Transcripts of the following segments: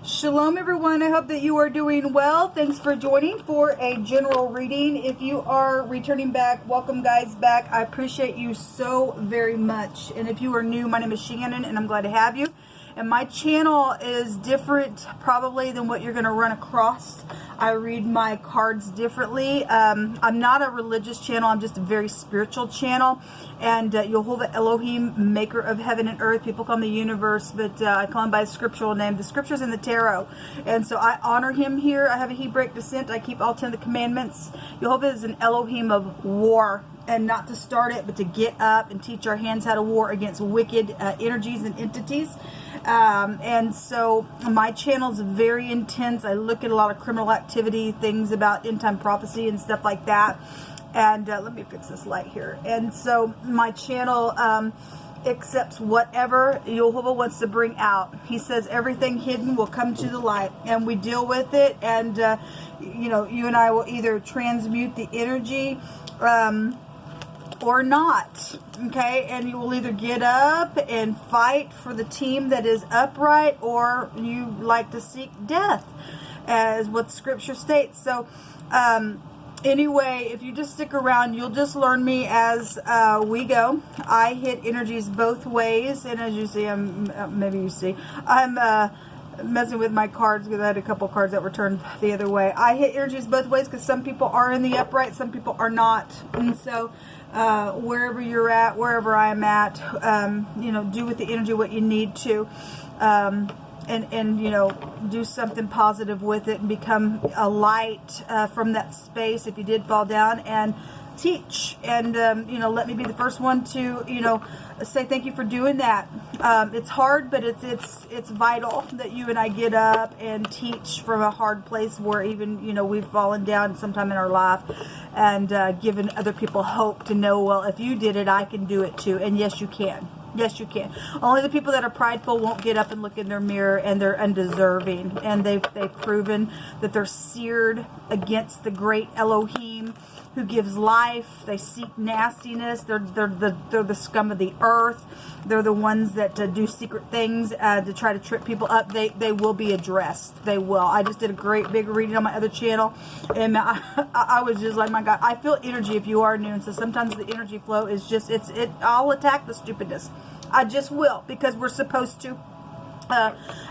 Shalom everyone, I hope that you are doing well. Thanks for joining for a general reading. If you are returning back, welcome guys back. I appreciate you so very much. And if you are new, my name is Shannon and I'm glad to have you. And my channel is different probably than what you're going to run across. I read my cards differently. I'm not a religious channel. I'm just a very spiritual channel. And YHVH ELOHIM, maker of heaven and earth. People call him the universe, but I call him by a scriptural name. The scripture's in the tarot. And so I honor him here. I have a Hebraic descent. I keep all 10 of the commandments. YHVH is an Elohim of war. And not to start it, but to get up and teach our hands how to war against wicked energies and entities. And so my channel is very intense. I look at a lot of criminal activity, things about end time prophecy and stuff like that. And let me fix this light here. And so my channel accepts whatever YHVH wants to bring out. He says everything hidden will come to the light, and we deal with it. And you know, you and I will either transmute the energy or not, okay? And you will either get up and fight for the team that is upright, or you like to seek death, as what scripture states. So anyway, if you just stick around, you'll just learn me as we go. I hit energies both ways, and as you see, maybe you see, I'm messing with my cards because I had a couple cards that were turned the other way. I hit energies both ways because some people are in the upright, some people are not. And so wherever you're at, wherever I'm at, you know, do with the energy what you need to, and you know, do something positive with it and become a light from that space if you did fall down, and teach. And you know, let me be the first one to, you know, say thank you for doing that. It's hard, but it's vital that you and I get up and teach from a hard place where even, you know, we've fallen down sometime in our life, and given other people hope to know, well, if you did it, I can do it too. And yes, you can. Yes, you can. Only the people that are prideful won't get up and look in their mirror, and they're undeserving. And they've proven that they're seared against the great Elohim, who gives life. They seek nastiness. They're the scum of the earth. They're the ones that do secret things to try to trip people up. They will be addressed. They will. I just did a great big reading on my other channel, and I was just like, my God, I feel energy if you are new. And so sometimes the energy flow is just, I'll attack the stupidness. I just will, because we're supposed to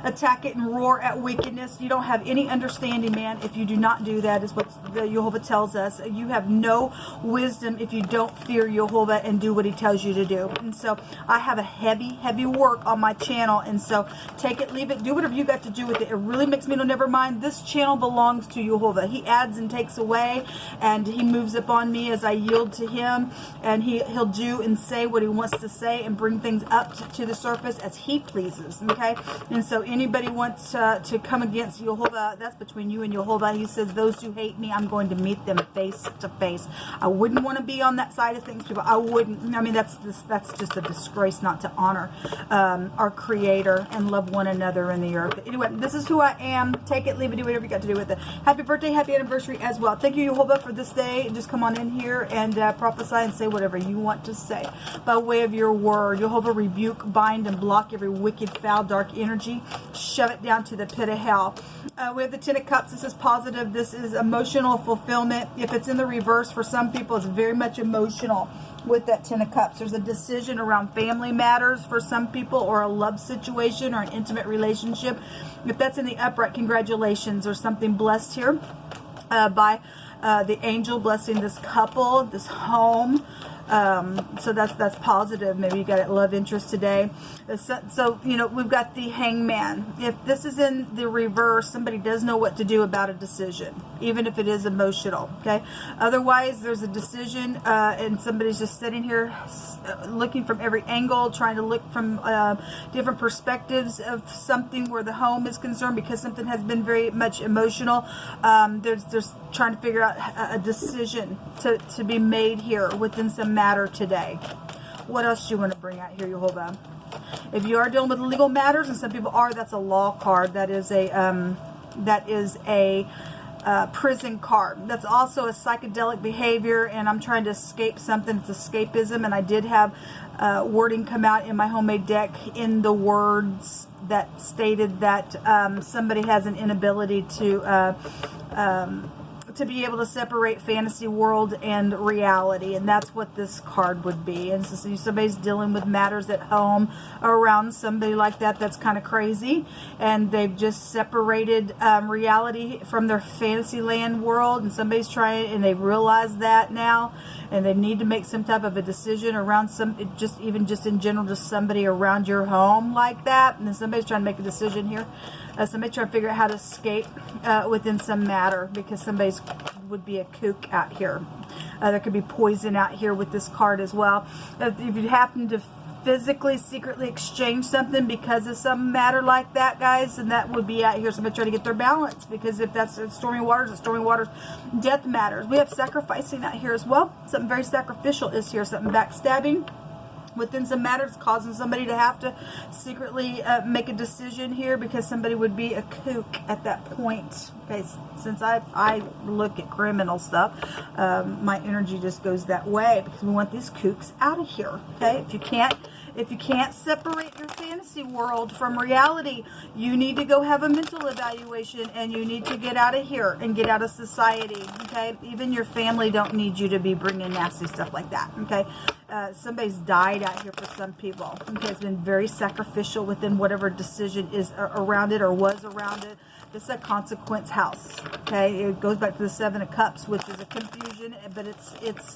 attack it and roar at wickedness. You don't have any understanding, man, if you do not do that, is what the YHVH tells us. You have no wisdom if you don't fear YHVH and do what he tells you to do. And so I have a heavy work on my channel, and so take it, leave it, do whatever you got to do with it. It really makes me no, never mind. This channel belongs to YHVH. He adds and takes away, and he moves upon me as I yield to him, and he'll do and say what he wants to say and bring things up to the surface as he pleases, okay? And so anybody wants to come against YHVH, that's between you and YHVH. He says, those who hate me, I'm going to meet them face to face. I wouldn't want to be on that side of things, people. I wouldn't. I mean, that's just a disgrace not to honor our Creator and love one another in the earth. But anyway, this is who I am. Take it, leave it, do whatever you got to do with it. Happy birthday, happy anniversary as well. Thank you, YHVH, for this day. Just come on in here and prophesy and say whatever you want to say by way of your word. YHVH, rebuke, bind, and block every wicked, foul, dark energy. Shove it down to the pit of hell. We have the 10 of Cups. This is positive. This is emotional fulfillment. If it's in the reverse, for some people, it's very much emotional with that 10 of Cups. There's a decision around family matters for some people, or a love situation, or an intimate relationship. If that's in the upright, congratulations. There's something blessed here by the angel blessing this couple, this home. So that's positive. Maybe you got a love interest today. So, you know, we've got the Hangman. If this is in the reverse, somebody does know what to do about a decision, even if it is emotional, okay? Otherwise, there's a decision, and somebody's just sitting here looking from every angle, trying to look from different perspectives of something where the home is concerned, because something has been very much emotional. There's trying to figure out a decision to be made here within some matter today. What else do you want to bring out here, YHVH? If you are dealing with legal matters, and some people are, that's a law card. That is a prison card. That's also a psychedelic behavior, and I'm trying to escape something. It's escapism, and I did have wording come out in my homemade deck in the words that stated that somebody has an inability to be able to separate fantasy world and reality, and that's what this card would be. And so somebody's dealing with matters at home around somebody like that that's kind of crazy, and they've just separated reality from their fantasy land world, and somebody's trying, and they've realized that now, and they need to make some type of a decision around even in general, just somebody around your home like that, and then somebody's trying to make a decision here. Somebody trying to figure out how to escape within some matter, because somebody's would be a kook out here. There could be poison out here with this card as well. If you happen to physically, secretly exchange something because of some matter like that, guys, and that would be out here. Somebody trying to get their balance, because if that's stormy waters, it's stormy waters, death matters. We have sacrificing out here as well. Something very sacrificial is here. Something backstabbing within some matters, causing somebody to have to secretly make a decision here, because somebody would be a kook at that point. Okay, since I look at criminal stuff, my energy just goes that way, because we want these kooks out of here. Okay, if you can't separate your fantasy world from reality, you need to go have a mental evaluation, and you need to get out of here and get out of society. Okay, even your family don't need you to be bringing nasty stuff like that. Okay, somebody's died out here for some people. Okay, it's been very sacrificial within whatever decision is around it or was around it. It's a consequence house. Okay, it goes back to the Seven of Cups, which is a confusion, but it's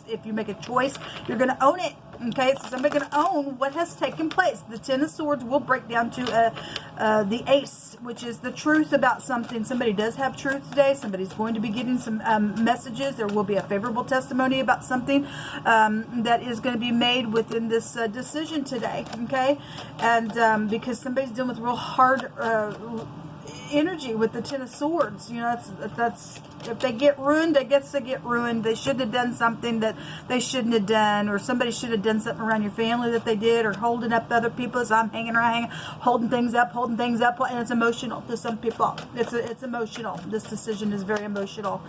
if you make a choice, you're going to own it. Okay, so somebody's going to own what has taken place. The Ten of Swords will break down to the Ace, which is the truth about something. Somebody does have truth today. Somebody's going to be getting some messages. There will be a favorable testimony about something that is going to be made within this decision today. Okay, and because somebody's dealing with real hard energy with the Ten of Swords. You know, that's if they get ruined, I guess they get ruined. They shouldn't have done something that they shouldn't have done, or somebody should have done something around your family that they did, or holding up other people. So I'm hanging around, holding things up, and it's emotional to some people. It's emotional. This decision is very emotional,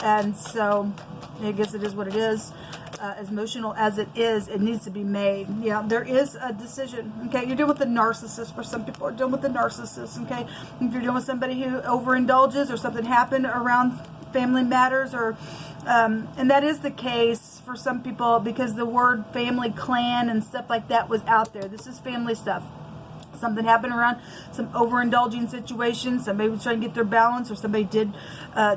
and so I guess it is what it is. As emotional as it is, it needs to be made. Yeah, there is a decision. Okay, you're dealing with the narcissist. For some people are dealing with the narcissist. Okay, if you're dealing with somebody who overindulges, or something happened around family matters, or and that is the case for some people, because the word family, clan, and stuff like that was out there. This is family stuff. Something happened around some overindulging situation. Somebody was trying to get their balance, or somebody did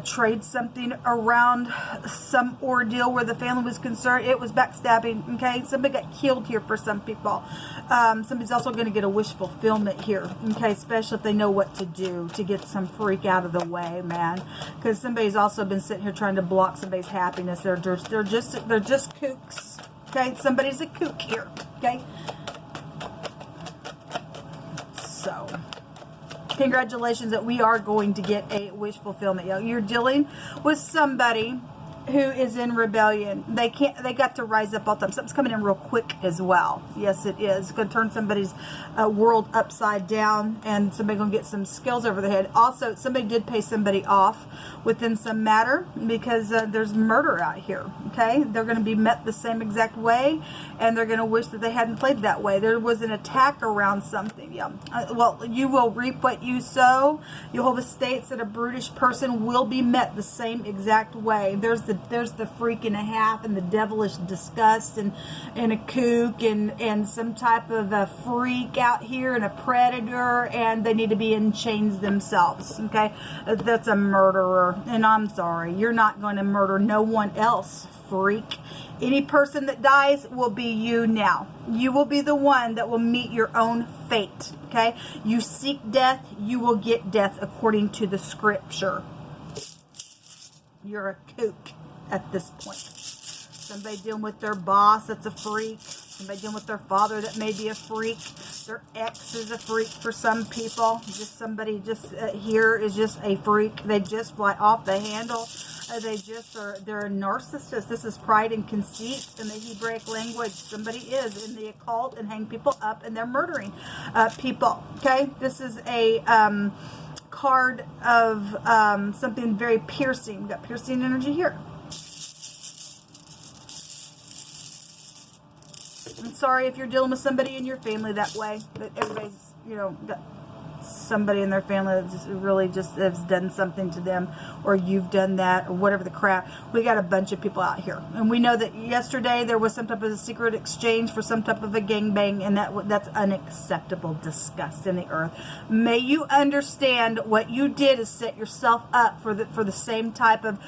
trade something around some ordeal where the family was concerned. It was backstabbing. Okay, somebody got killed here for some people. Somebody's also going to get a wish fulfillment here. Okay, especially if they know what to do to get some freak out of the way, man. Because somebody's also been sitting here trying to block somebody's happiness. They're just kooks. Okay, somebody's a kook here. Okay. So, congratulations that we are going to get a wish fulfillment. You're dealing with somebody who is in rebellion. They got to rise up all the time. Something's coming in real quick as well. Yes, it is. It's going to turn somebody's world upside down, and somebody going to get some skills over their head. Also, somebody did pay somebody off within some matter, because there's murder out here. Okay, they're going to be met the same exact way, and they're going to wish that they hadn't played that way. There was an attack around something. Yeah. Well, you will reap what you sow. Jehovah states that a brutish person will be met the same exact way. There's the freak and a half, and the devilish disgust, and a kook, and some type of a freak out here, and a predator, and they need to be in chains themselves. Okay, that's a murderer, and I'm sorry, you're not going to murder no one else, freak. Any person that dies will be you now. You will be the one that will meet your own fate. Okay, you seek death, you will get death according to the scripture. You're a kook at this point. Somebody dealing with their boss that's a freak. Somebody dealing with their father that may be a freak. Their ex is a freak for some people. Just somebody just here is just a freak. They just fly off the handle. They're a narcissist. This is pride and conceit in the Hebraic language. Somebody is in the occult and hang people up and they're murdering people. Okay, this is a card of something very piercing. We've got piercing energy here. I'm sorry if you're dealing with somebody in your family that way. But everybody's, you know, got somebody in their family that just really just has done something to them, or you've done that, or whatever the crap. We got a bunch of people out here, and we know that yesterday there was some type of a secret exchange for some type of a gangbang, and that's unacceptable disgust in the earth. May you understand what you did is set yourself up for the same type of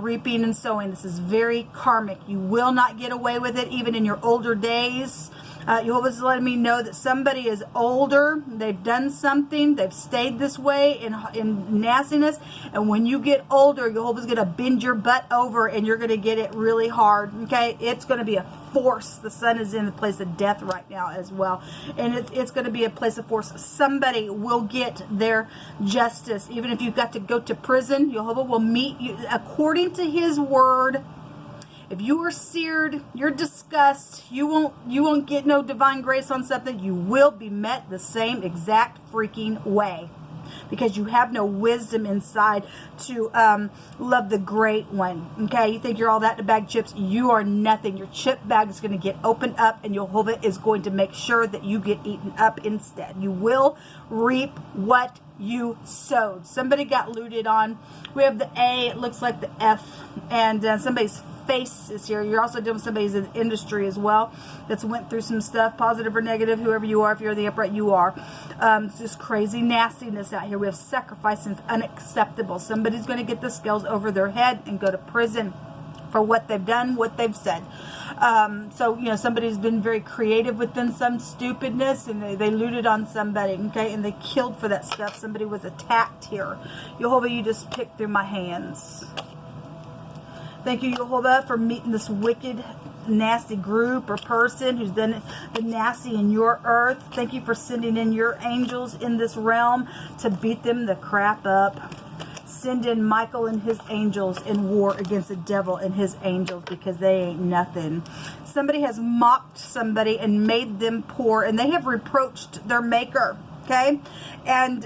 reaping and sowing. This is very karmic. You will not get away with it, even in your older days. Jehovah's letting me know that somebody is older, they've done something, they've stayed this way in nastiness, and when you get older, Jehovah's going to bend your butt over and you're going to get it really hard, okay? It's going to be a force. The sun is in the place of death right now as well, and it's going to be a place of force. Somebody will get their justice. Even if you've got to go to prison, Jehovah will meet you according to his word. If you are seared, you're disgust, you won't get no divine grace on something, you will be met the same exact freaking way. Because you have no wisdom inside to love the great one. Okay, you think you're all that in a bag of chips. You are nothing. Your chip bag is going to get opened up, and Jehovah is going to make sure that you get eaten up instead. You will reap what you sowed. Somebody got looted on. We have the A, it looks like the F, and somebody's face is here. You're also dealing with somebody's in industry as well that's went through some stuff, positive or negative, whoever you are. If you're in the upright, you are. It's just crazy nastiness out here. We have sacrifice, and it's unacceptable. Somebody's going to get the scales over their head and go to prison for what they've done, what they've said. So, you know, somebody's been very creative within some stupidness, and they looted on somebody, okay, and they killed for that stuff. Somebody was attacked here. Jehovah, you just picked through my hands. Thank you, Jehovah, for meeting this wicked, nasty group or person who's done the nasty in your earth. Thank you for sending in your angels in this realm to beat them the crap up. Send in Michael and his angels in war against the devil and his angels, because they ain't nothing. Somebody has mocked somebody and made them poor, and they have reproached their maker. Okay, and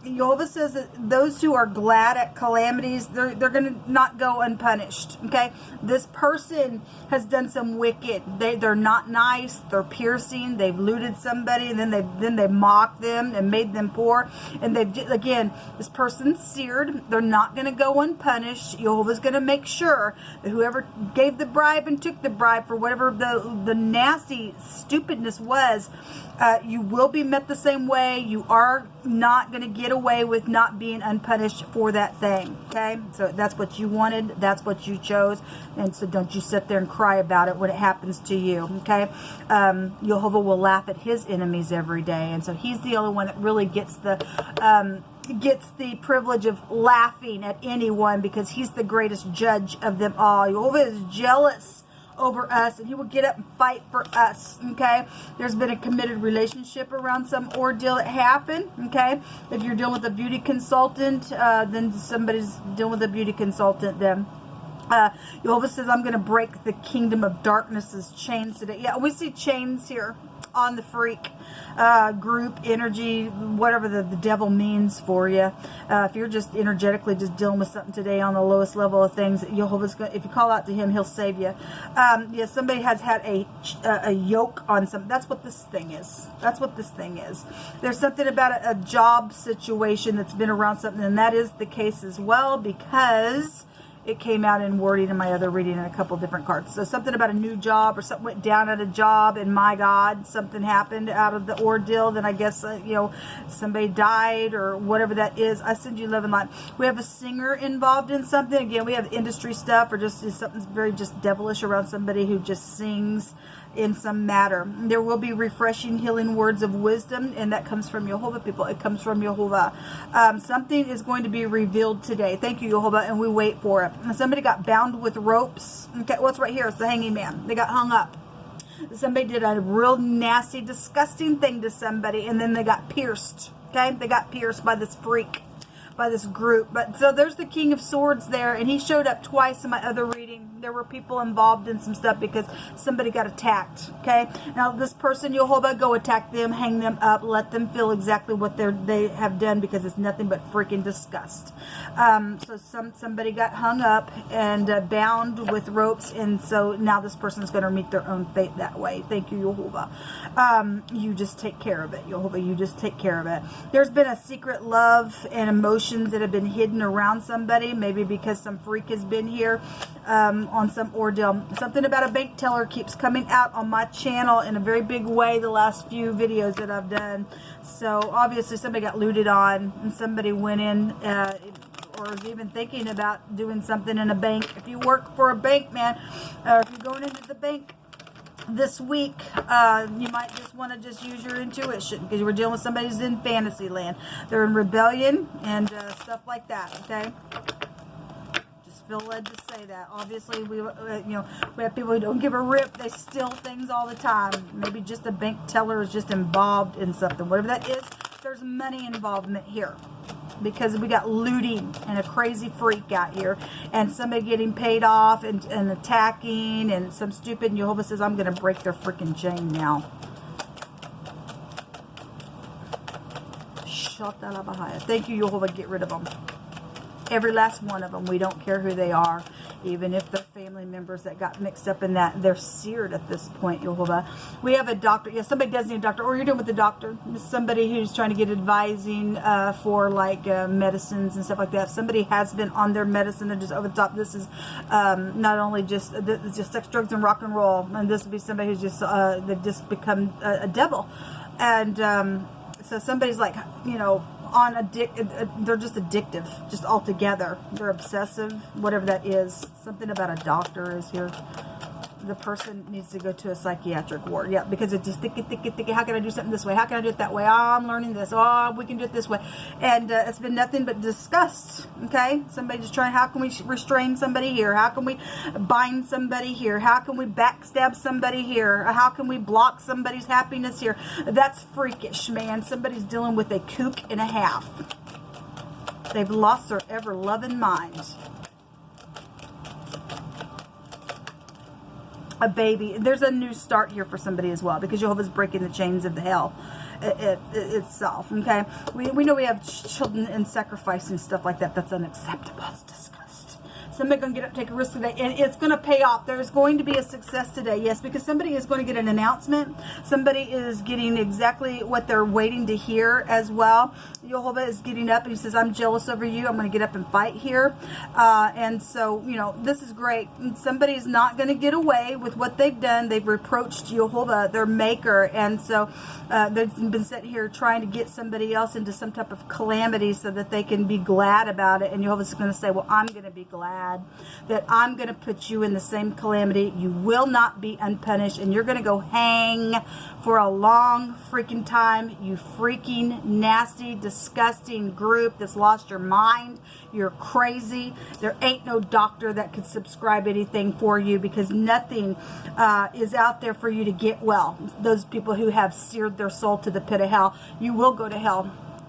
Jehovah says that those who are glad at calamities, they're going to not go unpunished. Okay, this person has done some wicked. They're not nice. They're piercing. They've looted somebody, and then they mocked them and made them poor. And again, this person's seared. They're not going to go unpunished. Jehovah's going to make sure that whoever gave the bribe and took the bribe for whatever the nasty stupidness was, you will be met the same way. You are not going to get away with not being unpunished for that thing. Okay, so that's what you wanted, that's what you chose, and so don't you sit there and cry about it when it happens to you. Okay, Jehovah will laugh at his enemies every day, and so he's the only one that really gets the privilege of laughing at anyone, because he's the greatest judge of them all. Jehovah is jealous over us, and he will get up and fight for us. Okay, there's been a committed relationship around some ordeal that happened. Okay, if you're dealing with a beauty consultant, then somebody's dealing with a beauty consultant. Then Jehovah says, I'm going to break the kingdom of darkness's chains today. Yeah, we see chains here on the freak group energy, whatever the devil means for you. If you're just energetically just dealing with something today on the lowest level of things, Jehovah's going, if you call out to him, he'll save you. Yeah, somebody has had a yoke on something. That's what this thing is. That's what this thing is. There's something about a job situation that's been around something, and that is the case as well, because it came out in wording in my other reading in a couple different cards. So something about a new job, or something went down at a job, and my God, something happened out of the ordeal. Then I guess, you know, somebody died or whatever that is. I send you love and light. We have a singer involved in something. Again, we have industry stuff, or just something very just devilish around somebody who just sings in some matter. There will be refreshing, healing words of wisdom, and that comes from Jehovah, people. It comes from Jehovah. Something is going to be revealed today. Thank you, Jehovah, and we wait for it. Somebody got bound with ropes. Okay, what's right here? It's the hanging man. They got hung up. Somebody did a real nasty, disgusting thing to somebody, and then they got pierced. Okay, they got pierced by this freak, by this group. But so there's the King of Swords there, and he showed up twice in my other reading. There were people involved in some stuff because somebody got attacked. Okay, now this person, Jehovah, go attack them, hang them up, let them feel exactly what they have done, because it's nothing but freaking disgust. So somebody got hung up and bound with ropes, and so now this person is going to meet their own fate that way. Thank you, Jehovah. You just take care of it, Jehovah. You just take care of it. There's been a secret love and emotions that have been hidden around somebody, maybe because some freak has been here on some ordeal. Something about a bank teller keeps coming out on my channel in a very big way the last few videos that I've done. So obviously somebody got looted on, and somebody went in or is even thinking about doing something in a bank. If you work for a bank, man, or if you're going into the bank this week, you might just want to just use your intuition, because we're dealing with somebody who's in fantasy land. They're in rebellion and stuff like that. Okay, just feel led to say that. Obviously, we have people who don't give a rip. They steal things all the time. Maybe just a bank teller is just involved in something, whatever that is. There's money involvement here, because we got looting and a crazy freak out here, and somebody getting paid off and attacking, and some stupid Jehovah says, I'm going to break their freaking chain now. Thank you, Jehovah. Get rid of them. Every last one of them. We don't care who they are. Even if they're family members that got mixed up in that, they're seared at this point, Jehovah. We have a doctor. Yeah, somebody does need a doctor. Or you're doing with the doctor. Somebody who's trying to get advising for like medicines and stuff like that. If somebody has been on their medicine, they're just over the top. This is not only just sex, drugs, and rock and roll. And this would be somebody who's just, they've just become a devil. And so somebody's like, they're just addictive, just altogether. They're obsessive, whatever that is. Something about a doctor is here. The person needs to go to a psychiatric ward. Yeah, because it's just thinking, how can I do something this way? How can I do it that way? Oh, I'm learning this. Oh, we can do it this way. And it's been nothing but disgust. Okay? Somebody just trying, how can we restrain somebody here? How can we bind somebody here? How can we backstab somebody here? How can we block somebody's happiness here? That's freakish, man. Somebody's dealing with a kook and a half. They've lost their ever-loving mind. A baby. There's a new start here for somebody as well, because Jehovah's breaking the chains of the hell itself. Okay, we know we have children and sacrifice and stuff like that. That's unacceptable. It's disgusting. Somebody's going to get up, take a risk today, and it's going to pay off. There's going to be a success today, yes, because somebody is going to get an announcement. Somebody is getting exactly what they're waiting to hear as well. Jehovah is getting up and he says, I'm jealous over you. I'm going to get up and fight here. And so, this is great. Somebody's not going to get away with what they've done. They've reproached Jehovah, their maker. And so they've been sitting here trying to get somebody else into some type of calamity so that they can be glad about it. And Jehovah's going to say, well, I'm going to be glad that I'm going to put you in the same calamity. You will not be unpunished, and you're going to go hang for a long freaking time. You freaking nasty, disgusting group that's lost your mind. You're crazy. There ain't no doctor that could subscribe anything for you, because nothing is out there for you to get well. Those people who have seared their soul to the pit of hell, you will go to hell.